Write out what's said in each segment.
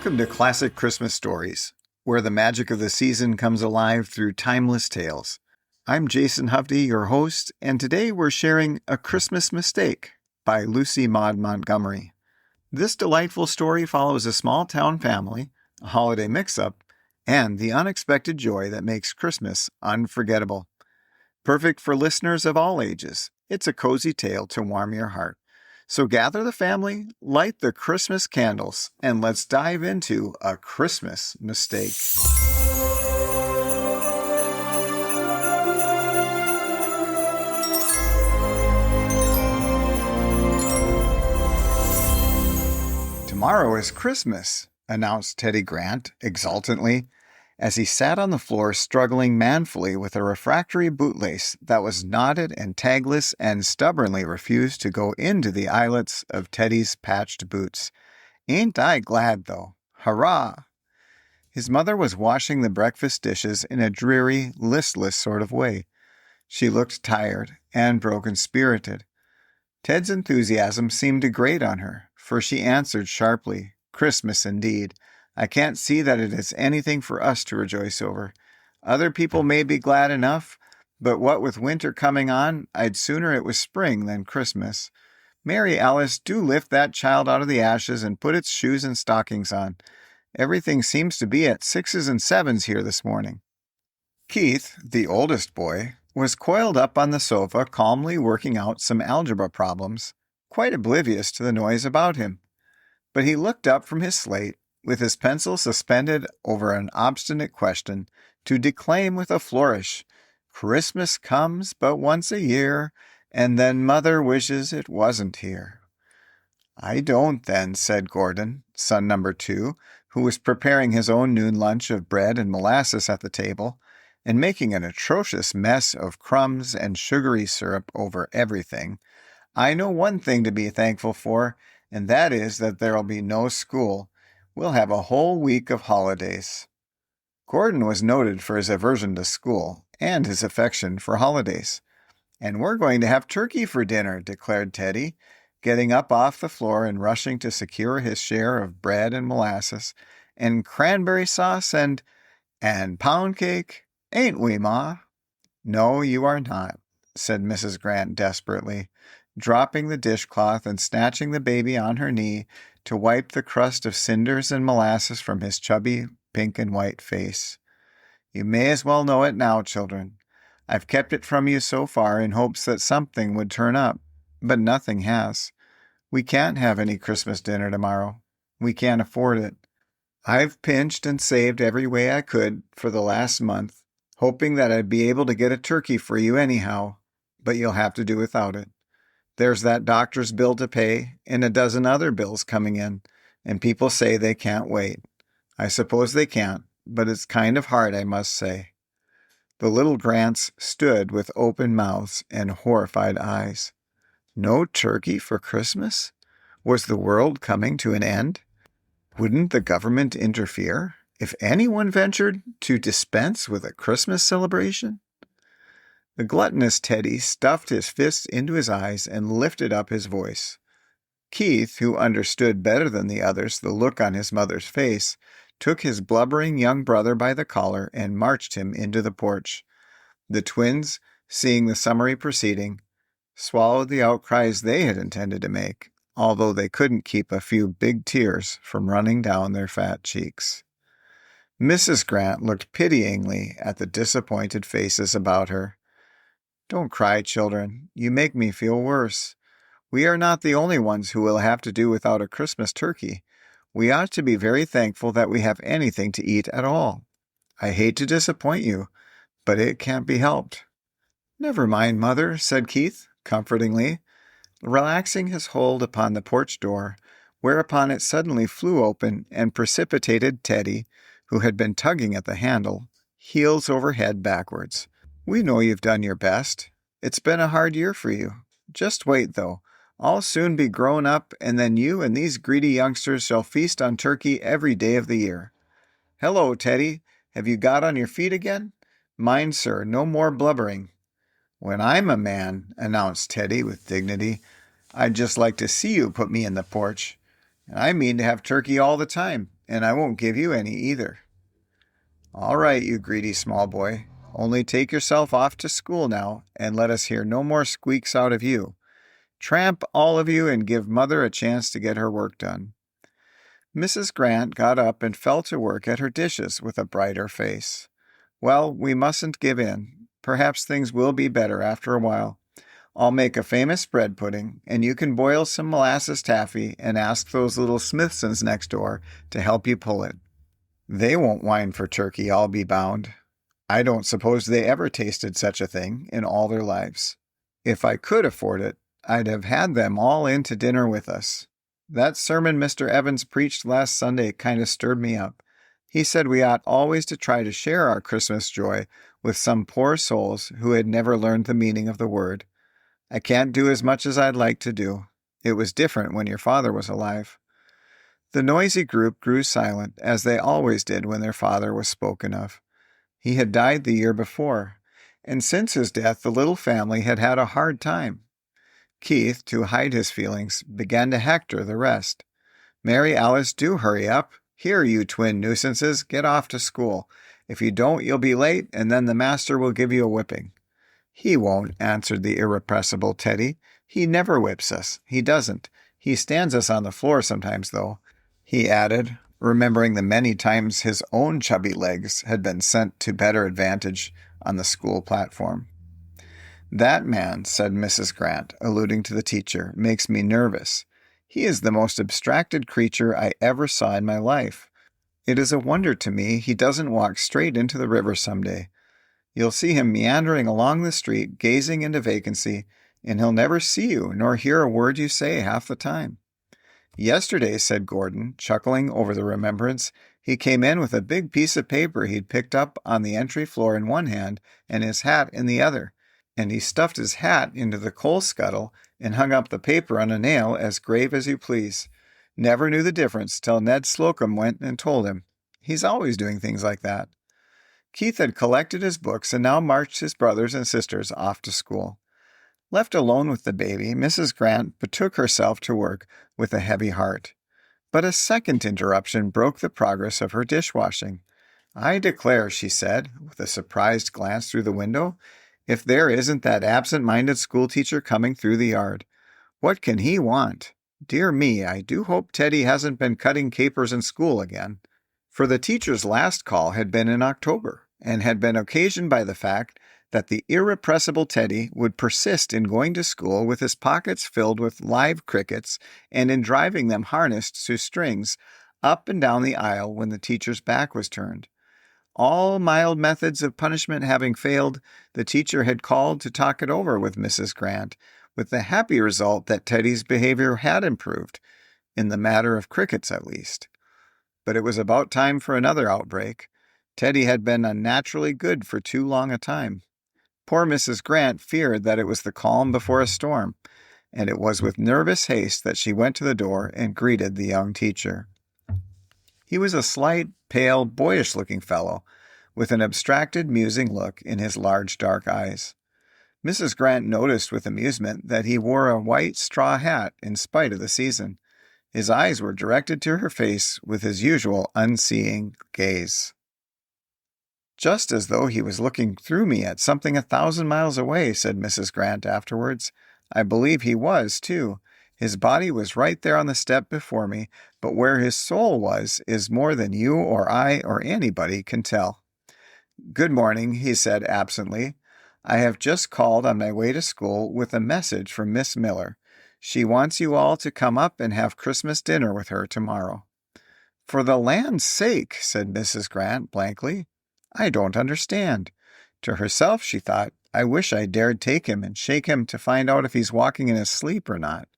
Welcome to Classic Christmas Stories, where the magic of the season comes alive through timeless tales. I'm Jason Hovde, your host, and today we're sharing A Christmas Mistake by Lucy Maud Montgomery. This delightful story follows a small-town family, a holiday mix-up, and the unexpected joy that makes Christmas unforgettable. Perfect for listeners of all ages, it's a cozy tale to warm your heart. So gather the family, light the Christmas candles, and let's dive into A Christmas Mistake. Tomorrow is Christmas, announced Teddy Grant exultantly, as he sat on the floor struggling manfully with a refractory bootlace that was knotted and tagless and stubbornly refused to go into the eyelets of Teddy's patched boots. "Ain't I glad, though? Hurrah!" His mother was washing the breakfast dishes in a dreary, listless sort of way. She looked tired and broken-spirited. Ted's enthusiasm seemed to grate on her, for she answered sharply, "Christmas indeed. I can't see that it is anything for us to rejoice over. Other people may be glad enough, but what with winter coming on, I'd sooner it was spring than Christmas. Mary Alice, do lift that child out of the ashes and put its shoes and stockings on. Everything seems to be at 6s and 7s here this morning." Keith, the oldest boy, was coiled up on the sofa calmly working out some algebra problems, quite oblivious to the noise about him. But he looked up from his slate, with his pencil suspended over an obstinate question, to declaim with a flourish, "Christmas comes but once a year, and then Mother wishes it wasn't here." "I don't, then," said Gordon, son number 2, who was preparing his own noon lunch of bread and molasses at the table, and making an atrocious mess of crumbs and sugary syrup over everything. "I know one thing to be thankful for, and that is that there'll be no school. We'll have a whole week of holidays." Gordon was noted for his aversion to school and his affection for holidays. "And we're going to have turkey for dinner," declared Teddy, getting up off the floor and rushing to secure his share of bread and molasses, "and cranberry sauce and pound cake. Ain't we, Ma?" "No, you are not," said Mrs. Grant desperately, dropping the dishcloth and snatching the baby on her knee to wipe the crust of cinders and molasses from his chubby pink and white face. "You may as well know it now, children. I've kept it from you so far in hopes that something would turn up, but nothing has. We can't have any Christmas dinner tomorrow. We can't afford it. I've pinched and saved every way I could for the last month, hoping that I'd be able to get a turkey for you anyhow, but you'll have to do without it. There's that doctor's bill to pay, and a dozen other bills coming in, and people say they can't wait. I suppose they can't, but it's kind of hard, I must say." The little Grants stood with open mouths and horrified eyes. No turkey for Christmas? Was the world coming to an end? Wouldn't the government interfere if anyone ventured to dispense with a Christmas celebration? The gluttonous Teddy stuffed his fists into his eyes and lifted up his voice. Keith, who understood better than the others the look on his mother's face, took his blubbering young brother by the collar and marched him into the porch. The twins, seeing the summary proceeding, swallowed the outcries they had intended to make, although they couldn't keep a few big tears from running down their fat cheeks. Mrs. Grant looked pityingly at the disappointed faces about her. "Don't cry, children. You make me feel worse. We are not the only ones who will have to do without a Christmas turkey. We ought to be very thankful that we have anything to eat at all. I hate to disappoint you, but it can't be helped." "Never mind, Mother," said Keith, comfortingly, relaxing his hold upon the porch door, whereupon it suddenly flew open and precipitated Teddy, who had been tugging at the handle, heels over head backwards. "We know you've done your best. It's been a hard year for you. Just wait, though. I'll soon be grown up, and then you and these greedy youngsters shall feast on turkey every day of the year. Hello, Teddy. Have you got on your feet again? Mind, sir, no more blubbering." "When I'm a man," announced Teddy with dignity, "I'd just like to see you put me in the porch. And I mean to have turkey all the time, and I won't give you any either." "All right, you greedy small boy. Only take yourself off to school now, and let us hear no more squeaks out of you. Tramp, all of you, and give Mother a chance to get her work done." Mrs. Grant got up and fell to work at her dishes with a brighter face. "Well, we mustn't give in. Perhaps things will be better after a while. I'll make a famous bread pudding, and you can boil some molasses taffy and ask those little Smithsons next door to help you pull it. They won't whine for turkey, I'll be bound. I don't suppose they ever tasted such a thing in all their lives. If I could afford it, I'd have had them all in to dinner with us. That sermon Mr. Evans preached last Sunday kind of stirred me up. He said we ought always to try to share our Christmas joy with some poor souls who had never learned the meaning of the word. I can't do as much as I'd like to do. It was different when your father was alive." The noisy group grew silent, as they always did when their father was spoken of. He had died the year before, and since his death the little family had had a hard time. Keith, to hide his feelings, began to hector the rest. "Mary Alice, do hurry up. Here, you twin nuisances, get off to school. If you don't, you'll be late, and then the master will give you a whipping." "He won't," answered the irrepressible Teddy. "He never whips us. He doesn't. He stands us on the floor sometimes, though," he added, remembering the many times his own chubby legs had been sent to better advantage on the school platform. "That man," said Mrs. Grant, alluding to the teacher, "makes me nervous. He is the most abstracted creature I ever saw in my life. It is a wonder to me he doesn't walk straight into the river some day. You'll see him meandering along the street, gazing into vacancy, and he'll never see you nor hear a word you say half the time." "Yesterday," said Gordon, chuckling over the remembrance, "he came in with a big piece of paper he'd picked up on the entry floor in one hand and his hat in the other, and he stuffed his hat into the coal scuttle and hung up the paper on a nail as grave as you please. Never knew the difference till Ned Slocum went and told him. He's always doing things like that." Keith had collected his books and now marched his brothers and sisters off to school. Left alone with the baby, Mrs. Grant betook herself to work with a heavy heart. But a second interruption broke the progress of her dishwashing. "I declare," she said, with a surprised glance through the window, "if there isn't that absent-minded schoolteacher coming through the yard. What can he want? Dear me, I do hope Teddy hasn't been cutting capers in school again." For the teacher's last call had been in October, and had been occasioned by the fact that the irrepressible Teddy would persist in going to school with his pockets filled with live crickets and in driving them harnessed to strings up and down the aisle when the teacher's back was turned. All mild methods of punishment having failed, the teacher had called to talk it over with Mrs. Grant, with the happy result that Teddy's behavior had improved, in the matter of crickets at least. But it was about time for another outbreak. Teddy had been unnaturally good for too long a time. Poor Mrs. Grant feared that it was the calm before a storm, and it was with nervous haste that she went to the door and greeted the young teacher. He was a slight, pale, boyish-looking fellow, with an abstracted, musing look in his large dark eyes. Mrs. Grant noticed with amusement that he wore a white straw hat in spite of the season. His eyes were directed to her face with his usual unseeing gaze. "Just as though he was looking through me at something 1,000 miles away," said Mrs. Grant afterwards. "I believe he was, too. His body was right there on the step before me, but where his soul was is more than you or I or anybody can tell." "Good morning," he said absently. "I have just called on my way to school with a message from Miss Miller. She wants you all to come up and have Christmas dinner with her tomorrow." "For the land's sake," said Mrs. Grant blankly. "I don't understand." To herself, she thought, "I wish I dared take him and shake him to find out if he's walking in his sleep or not."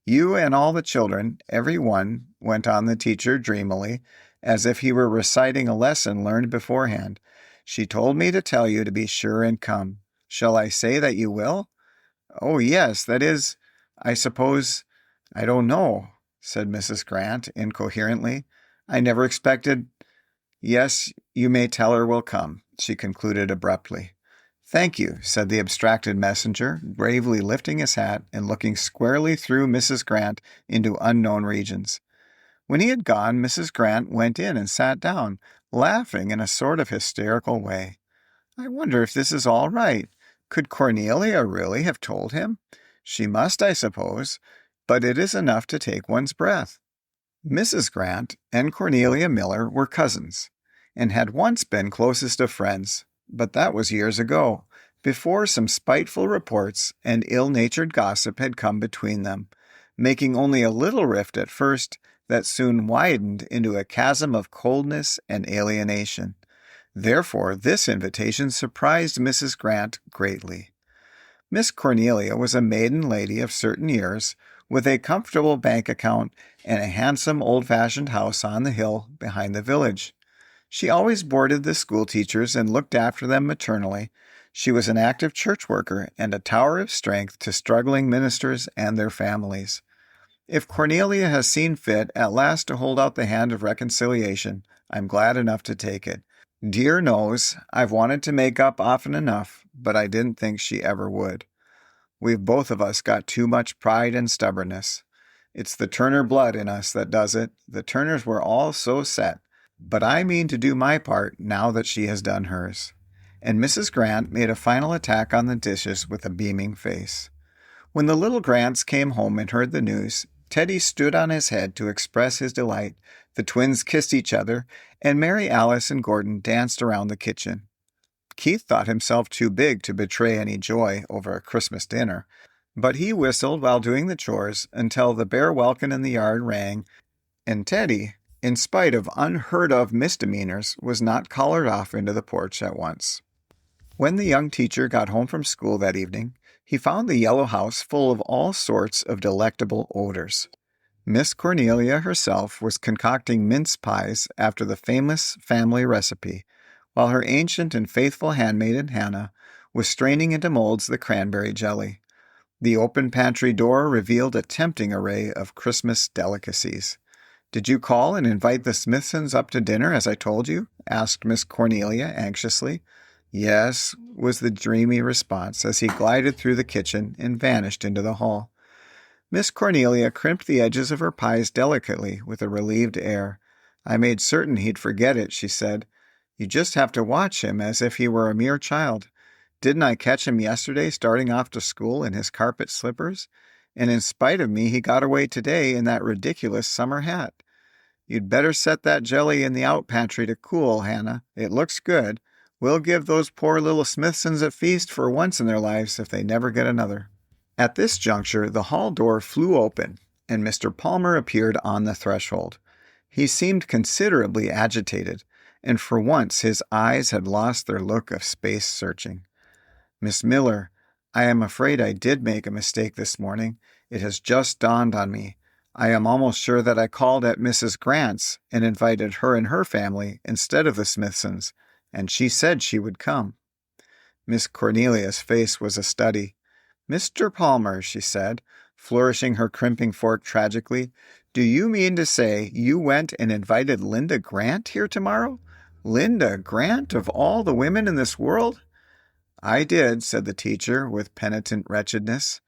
"You and all the children, every one," went on the teacher dreamily, as if he were reciting a lesson learned beforehand. "She told me to tell you to be sure and come. Shall I say that you will?" "Oh, yes, that is, I suppose, I don't know," said Mrs. Grant incoherently. "I never expected—" "Yes, you may tell her we'll come," she concluded abruptly. "Thank you," said the abstracted messenger, gravely lifting his hat and looking squarely through Mrs. Grant into unknown regions. When he had gone, Mrs. Grant went in and sat down, laughing in a sort of hysterical way. I wonder if this is all right. Could Cornelia really have told him? She must, I suppose, but it is enough to take one's breath. Mrs. Grant and Cornelia Miller were cousins, and had once been closest of friends, but that was years ago, before some spiteful reports and ill-natured gossip had come between them, making only a little rift at first that soon widened into a chasm of coldness and alienation. Therefore, this invitation surprised Mrs. Grant greatly. Miss Cornelia was a maiden lady of certain years, with a comfortable bank account and a handsome old-fashioned house on the hill behind the village. She always boarded the school teachers and looked after them maternally. She was an active church worker and a tower of strength to struggling ministers and their families. If Cornelia has seen fit at last to hold out the hand of reconciliation, I'm glad enough to take it. Dear knows, I've wanted to make up often enough, but I didn't think she ever would. We've both of us got too much pride and stubbornness. It's the Turner blood in us that does it. The Turners were all so set. But I mean to do my part now that she has done hers. And Mrs. Grant made a final attack on the dishes with a beaming face. When the little Grants came home and heard the news, Teddy stood on his head to express his delight. The twins kissed each other, and Mary Alice and Gordon danced around the kitchen. Keith thought himself too big to betray any joy over a Christmas dinner, but he whistled while doing the chores until the bare welkin in the yard rang, and Teddy, in spite of unheard-of misdemeanors, was not collared off into the porch at once. When the young teacher got home from school that evening, he found the yellow house full of all sorts of delectable odors. Miss Cornelia herself was concocting mince pies after the famous family recipe, while her ancient and faithful handmaiden Hannah was straining into molds the cranberry jelly. The open pantry door revealed a tempting array of Christmas delicacies. "Did you call and invite the Smithsons up to dinner, as I told you?" asked Miss Cornelia anxiously. "Yes," was the dreamy response as he glided through the kitchen and vanished into the hall. Miss Cornelia crimped the edges of her pies delicately with a relieved air. "I made certain he'd forget it," she said. "You just have to watch him as if he were a mere child. Didn't I catch him yesterday starting off to school in his carpet slippers? And in spite of me, he got away today in that ridiculous summer hat. You'd better set that jelly in the out pantry to cool, Hannah. It looks good. We'll give those poor little Smithsons a feast for once in their lives if they never get another." At this juncture, the hall door flew open, and Mr. Palmer appeared on the threshold. He seemed considerably agitated, and for once his eyes had lost their look of space searching. "Miss Miller, I am afraid I did make a mistake this morning. It has just dawned on me. I am almost sure that I called at Mrs. Grant's and invited her and her family instead of the Smithsons, and she said she would come." Miss Cornelia's face was a study. "Mr. Palmer," she said, flourishing her crimping fork tragically, "do you mean to say you went and invited Linda Grant here tomorrow? Linda Grant, of all the women in this world?" "I did," said the teacher with penitent wretchedness.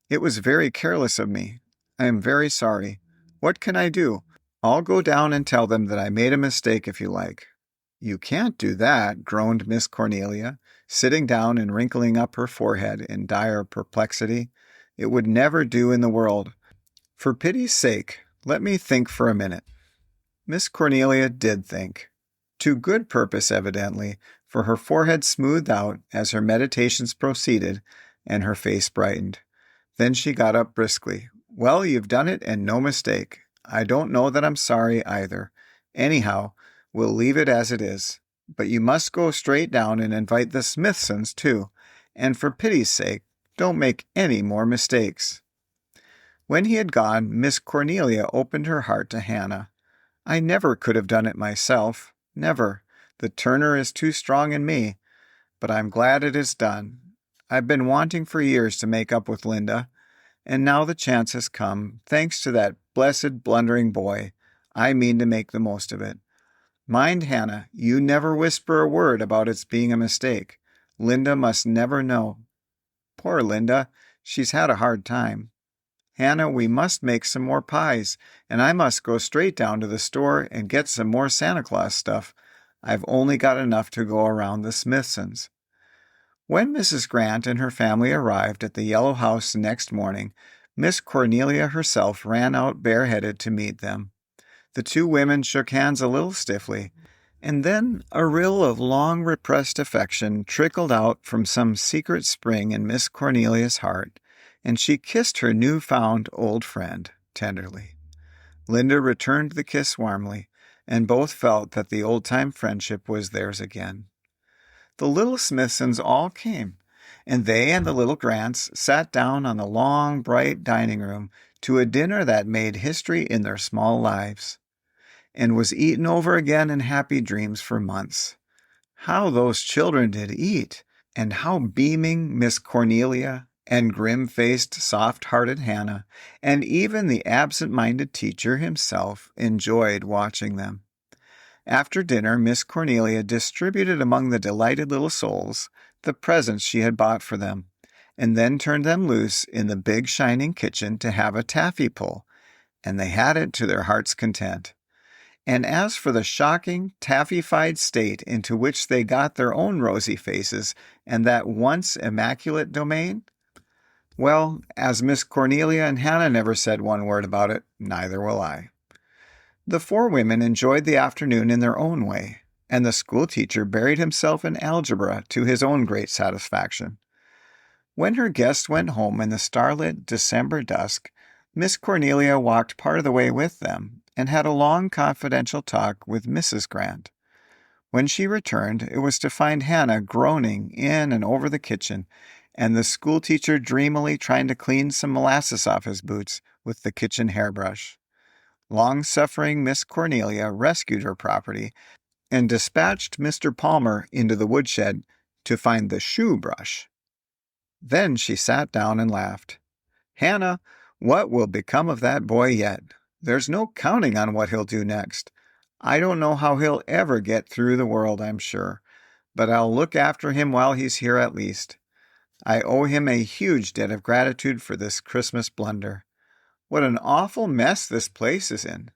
"It was very careless of me. I am very sorry. What can I do? I'll go down and tell them that I made a mistake if you like." "You can't do that," groaned Miss Cornelia, sitting down and wrinkling up her forehead in dire perplexity. "It would never do in the world. For pity's sake, let me think for a minute." Miss Cornelia did think. To good purpose, evidently, for her forehead smoothed out as her meditations proceeded, and her face brightened. Then she got up briskly. "Well, you've done it, and no mistake. I don't know that I'm sorry either. Anyhow, we'll leave it as it is. But you must go straight down and invite the Smithsons, too. And for pity's sake, don't make any more mistakes." When he had gone, Miss Cornelia opened her heart to Hannah. "I never could have done it myself. Never. The Turner is too strong in me. But I'm glad it is done. I've been wanting for years to make up with Linda, and now the chance has come, thanks to that blessed blundering boy. I mean to make the most of it. Mind, Hannah, you never whisper a word about its being a mistake. Linda must never know. Poor Linda, she's had a hard time." Hannah, we must make some more pies, and I must go straight down to the store and get some more Santa Claus stuff. I've only got enough to go around the Smithsons." When Mrs. Grant and her family arrived at the yellow house next morning, Miss Cornelia herself ran out bareheaded to meet them. The two women shook hands a little stiffly, and then a rill of long repressed affection trickled out from some secret spring in Miss Cornelia's heart, and she kissed her new-found old friend tenderly. Linda returned the kiss warmly, and both felt that the old-time friendship was theirs again. The little Smithsons all came, and they and the little Grants sat down on the long, bright dining room to a dinner that made history in their small lives, and was eaten over again in happy dreams for months. How those children did eat, and how beaming Miss Cornelia and grim-faced, soft-hearted Hannah, and even the absent-minded teacher himself enjoyed watching them. After dinner, Miss Cornelia distributed among the delighted little souls the presents she had bought for them, and then turned them loose in the big shining kitchen to have a taffy pull, and they had it to their heart's content. And as for the shocking, taffy-fied state into which they got their own rosy faces and that once immaculate domain, well, as Miss Cornelia and Hannah never said one word about it, neither will I. The four women enjoyed the afternoon in their own way, and the schoolteacher buried himself in algebra to his own great satisfaction. When her guests went home in the starlit December dusk, Miss Cornelia walked part of the way with them and had a long confidential talk with Mrs. Grant. When she returned, it was to find Hannah groaning in and over the kitchen, and the schoolteacher dreamily trying to clean some molasses off his boots with the kitchen hairbrush. Long-suffering Miss Cornelia rescued her property and dispatched Mr. Palmer into the woodshed to find the shoe brush. Then she sat down and laughed. "Hannah, what will become of that boy yet? There's no counting on what he'll do next. I don't know how he'll ever get through the world, I'm sure, but I'll look after him while he's here at least. I owe him a huge debt of gratitude for this Christmas blunder. What an awful mess this place is in.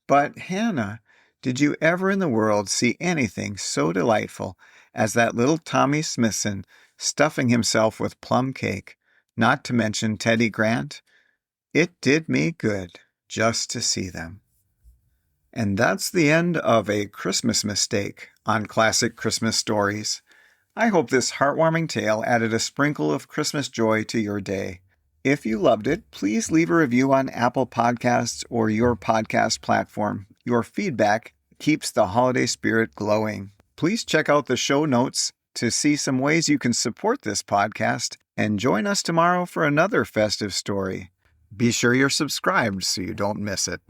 But, Hannah, did you ever in the world see anything so delightful as that little Tommy Smithson stuffing himself with plum cake, not to mention Teddy Grant? It did me good just to see them." And that's the end of A Christmas Mistake on Classic Christmas Stories. I hope this heartwarming tale added a sprinkle of Christmas joy to your day. If you loved it, please leave a review on Apple Podcasts or your podcast platform. Your feedback keeps the holiday spirit glowing. Please check out the show notes to see some ways you can support this podcast, and join us tomorrow for another festive story. Be sure you're subscribed so you don't miss it.